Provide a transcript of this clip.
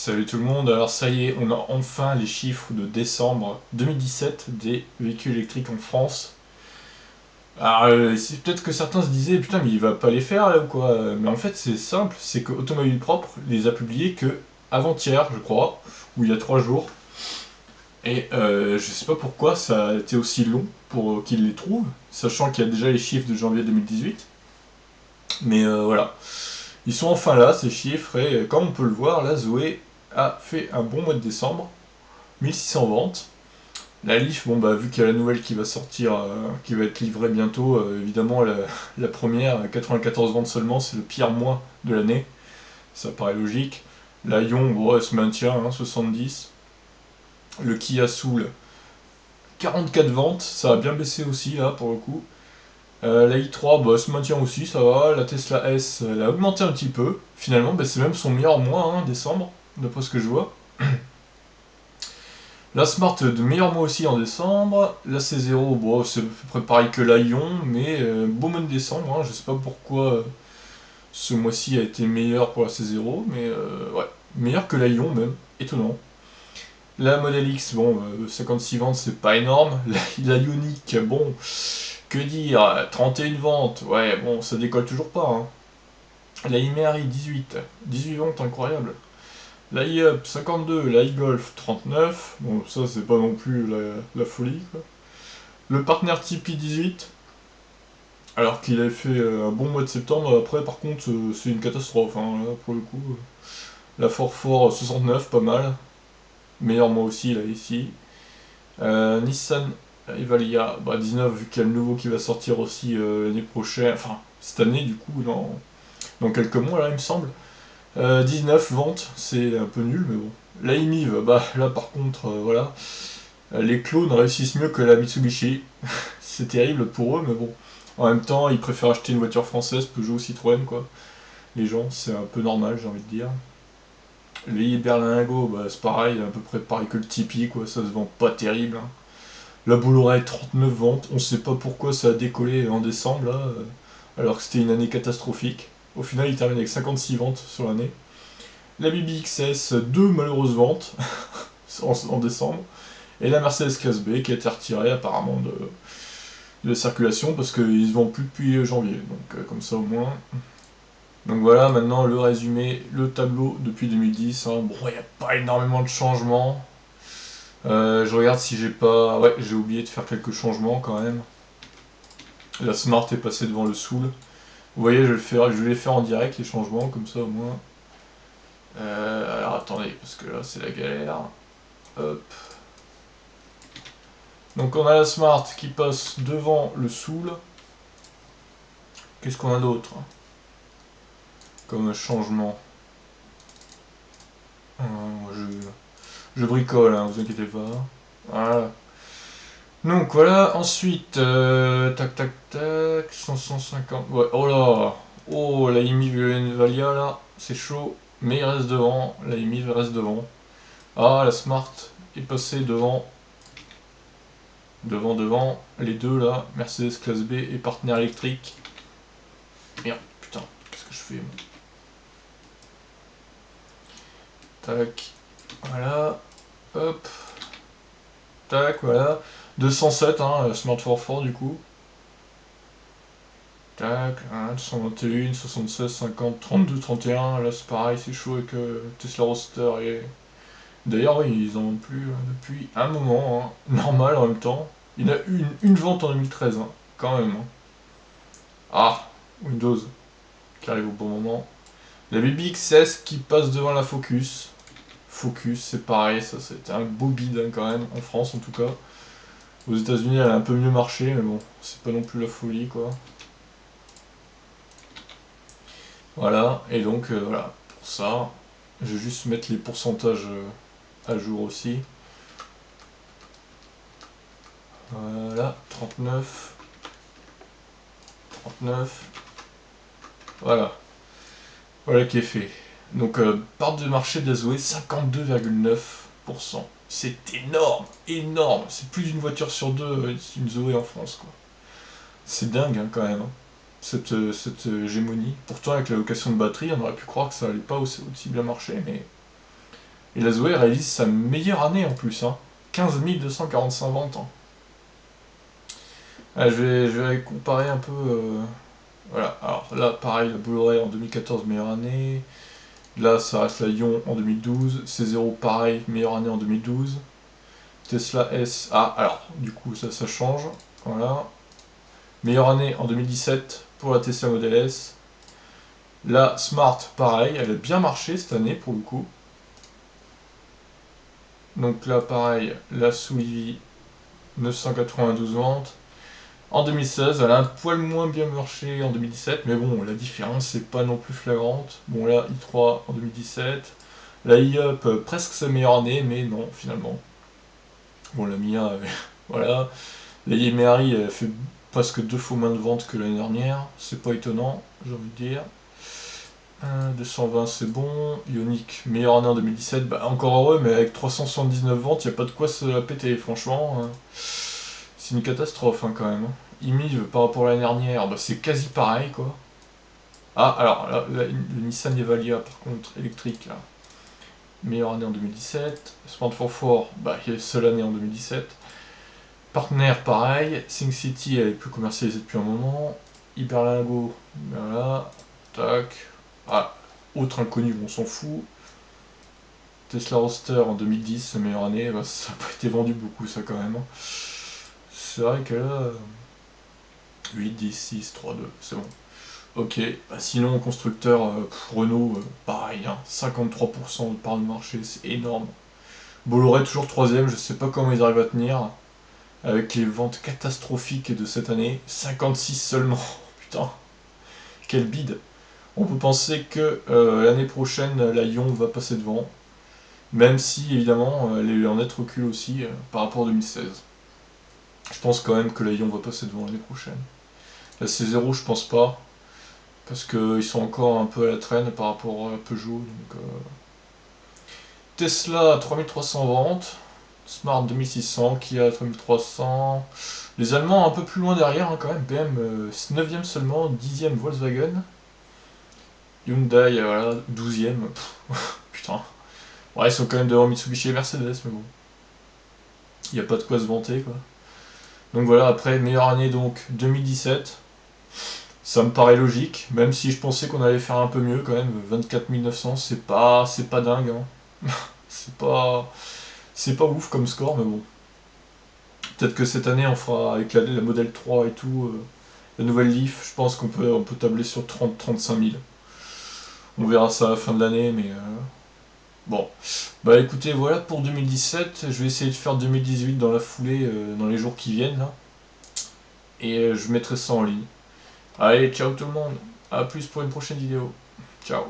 Salut tout le monde, alors ça y est, on a enfin les chiffres de décembre 2017 des véhicules électriques en France. Alors c'est peut-être que certains se disaient putain mais il va pas les faire là ou quoi, mais en fait c'est simple, c'est que Automobile Propre les a publiés que avant-hier je crois, ou il y a 3 jours, et je sais pas pourquoi ça a été aussi long pour qu'ils les trouvent, sachant qu'il y a déjà les chiffres de janvier 2018, mais voilà. Ils sont enfin là ces chiffres, et comme on peut le voir, la Zoé a fait un bon mois de décembre. 1600 ventes. La Leaf, bon bah vu qu'il y a la nouvelle qui va sortir, qui va être livrée bientôt, évidemment la première, 94 ventes seulement, c'est le pire mois de l'année, ça paraît logique. La Ion, bon, elle se maintient, 70. Le Kia Soul, 44 ventes, ça a bien baissé aussi là pour le coup. La i3, bah, elle se maintient aussi, ça va. La Tesla S, elle a augmenté un petit peu. Finalement, bah, c'est même son meilleur mois, décembre, d'après ce que je vois. La Smart de meilleur mois aussi en décembre. La C0, bon, c'est à peu près pareil que la Ion, mais beau mois de décembre. Je sais pas pourquoi ce mois-ci a été meilleur pour la C0, mais ouais, meilleur que la Ion même, étonnant. La Model X, bon, 56 ventes, c'est pas énorme. La Ioniq, bon, que dire, 31 ventes, ouais, bon, ça décolle toujours pas. La Imeari, 18 ventes, incroyable. La e-up 52, la e-golf 39, bon ça c'est pas non plus la folie quoi. Le Partner Tipeee 18, alors qu'il avait fait un bon mois de septembre, après par contre c'est une catastrophe là, pour le coup. La Fort 69, pas mal, meilleur mois aussi là ici. Nissan Evalia, 19 vu qu'il y a le nouveau qui va sortir aussi l'année prochaine, enfin cette année du coup dans quelques mois là il me semble. 19 ventes, c'est un peu nul mais bon. La Emiv, bah là par contre voilà. Les clones réussissent mieux que la Mitsubishi. C'est terrible pour eux, mais bon. En même temps, ils préfèrent acheter une voiture française, Peugeot ou Citroën, quoi. Les gens, c'est un peu normal, j'ai envie de dire. Les Berlingo, bah, c'est pareil, à peu près pareil que le Tipeee, quoi. Ça se vend pas terrible. La Bolloré, 39 ventes. On sait pas pourquoi ça a décollé en décembre, là, alors que c'était une année catastrophique. Au final, il termine avec 56 ventes sur l'année. La BBXS, 2 malheureuses ventes en décembre. Et la Mercedes classe B qui a été retirée apparemment de circulation parce qu'ils se vendent plus depuis janvier. Donc comme ça au moins. Donc voilà, maintenant le résumé, le tableau depuis 2010. Bon, il n'y a pas énormément de changements. Je regarde si j'ai pas... Ouais, j'ai oublié de faire quelques changements quand même. La Smart est passée devant le Soul. Vous voyez, je vais les faire en direct les changements, comme ça au moins. Alors attendez, parce que là c'est la galère. Hop. Donc on a la Smart qui passe devant le Soul. Qu'est-ce qu'on a d'autre comme changement? Euh, je bricole, vous inquiétez pas. Voilà. Donc voilà, ensuite, tac tac tac, 150. Ouais, oh là, oh la IMI Valia là, c'est chaud, mais il reste devant, la IMI reste devant. Ah, la Smart est passée devant, les deux là, Mercedes classe B et partenaire électrique. Merde, putain, qu'est-ce que je fais moi? Tac, voilà, hop, tac, voilà. 207, Smart 44 du coup. Tac, 221, 76, 50, 32, 31. Là c'est pareil, c'est chaud avec Tesla Roadster. Et... D'ailleurs, oui, ils en ont plus depuis un moment. Normal en même temps. Il y en a eu une vente en 2013, quand même. Ah, Windows qui arrive au bon moment. La BBXS qui passe devant la Focus. Focus, c'est pareil, ça c'était un beau bid quand même, en France en tout cas. Aux États-Unis, elle a un peu mieux marché, mais bon, c'est pas non plus la folie quoi. Voilà, et donc voilà, pour ça, je vais juste mettre les pourcentages à jour aussi. Voilà, 39, 39, voilà, voilà qui est fait. Donc, part de marché de la Zoé, 52,9%. C'est énorme, énorme. C'est plus d'une voiture sur deux, une Zoé en France, quoi. C'est dingue, quand même, cette hégémonie. Pourtant, avec la location de batterie, on aurait pu croire que ça allait pas aussi bien marcher, mais Et la Zoé réalise sa meilleure année en plus, hein. 15 245 ventes. Hein. Ah, je vais comparer un peu. Voilà, alors là, pareil, la Blu-ray en 2014, meilleure année. Là, ça reste la Ion en 2012. C0, pareil, meilleure année en 2012. Tesla S. Ah, alors, du coup, ça change. Voilà. Meilleure année en 2017 pour la Tesla Model S. La Smart, pareil, elle a bien marché cette année pour le coup. Donc là, pareil, la Suivi, 992 ventes. En 2016, elle a un poil moins bien marché en 2017, mais bon, la différence c'est pas non plus flagrante. Bon, là, i3 en 2017. La i-Up, presque sa meilleure année, mais non, finalement. Bon, la Mia, voilà. La Yemeri, elle fait presque 2 fois moins de ventes que l'année dernière. C'est pas étonnant, j'ai envie de dire. 220 c'est bon. Ioniq, meilleure année en 2017, bah encore heureux, mais avec 379 ventes, il n'y a pas de quoi se la péter, franchement. C'est une catastrophe hein, quand même. Hein. IMIV par rapport à l'année dernière, bah, c'est quasi pareil quoi. Ah, alors là, le Nissan Evalia par contre, électrique là. Meilleure année en 2017. Smart 44, bah, il y a une seule année en 2017. Partner pareil. SingCity, elle est plus commercialisée depuis un moment. Hyperlingo, voilà. Tac. Ah, autre inconnu, on s'en fout. Tesla Roadster en 2010, meilleure année, bah, ça n'a pas été vendu beaucoup ça quand même. Hein. C'est vrai que là, 8, 10, 6, 3, 2, c'est bon. Ok, bah, sinon constructeur Renault, pareil, hein, 53% de part de marché, c'est énorme. Bolloré toujours troisième, je sais pas comment ils arrivent à tenir, avec les ventes catastrophiques de cette année, 56 seulement, putain, quel bide. On peut penser que l'année prochaine, la Ion va passer devant, même si évidemment elle est en net recul aussi par rapport à 2016. Je pense quand même que la Ion va passer devant l'année prochaine. La C0, je pense pas, parce qu'ils sont encore un peu à la traîne par rapport à Peugeot. Donc, Tesla 3300 ventes, Smart 2600, Kia 3300. Les Allemands un peu plus loin derrière hein, quand même, BM 9ème seulement, 10ème Volkswagen. Hyundai, voilà, 12ème. Putain. Ouais, ils sont quand même devant Mitsubishi et Mercedes, mais bon. Il n'y a pas de quoi se vanter, quoi. Donc voilà, après, meilleure année donc 2017. Ça me paraît logique, même si je pensais qu'on allait faire un peu mieux quand même. 24 900, c'est pas dingue. Hein. C'est pas ouf comme score, mais bon. Peut-être que cette année on fera avec la modèle 3 et tout, la nouvelle Leaf, je pense on peut tabler sur 30-35 000. On verra ça à la fin de l'année, mais bon. Bah écoutez, voilà pour 2017. Je vais essayer de faire 2018 dans la foulée, dans les jours qui viennent là. Et je mettrai ça en ligne. Allez, ciao tout le monde. A plus pour une prochaine vidéo. Ciao.